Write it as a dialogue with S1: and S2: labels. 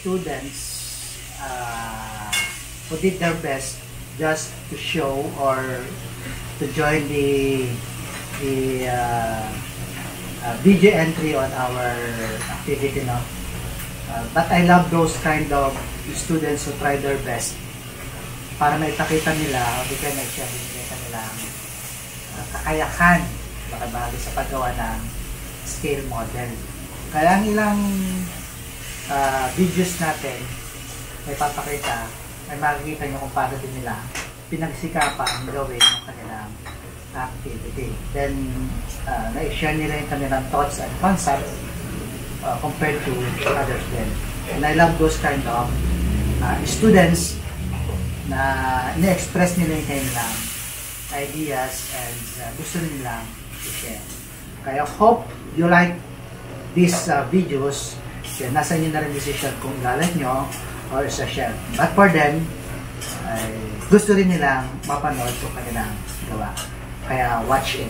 S1: students who did their best just to show or to join the video entry on our activity now. But I love those kind of students who try their best para maipakita nila o di kaya may-share nila kanilang kakayahan makabagi sa paggawa ng scale model. Kaya ang ilang videos natin may papakita, may makikita nyo kung paano din nila pinagsikapan gawin ng kanilang activity. Then, na-share nila yung kanilang thoughts and concepts compared to others then. And I love those kind of students na ina-express nila yung kanilang ideas and gusto nilang i-share. Kaya hope you like these videos. Yan, nasa inyo na rin decision kung galit nyo or sa share. But for them, gusto rin nilang mapanood kung kanilang gawa. Kaya watch it.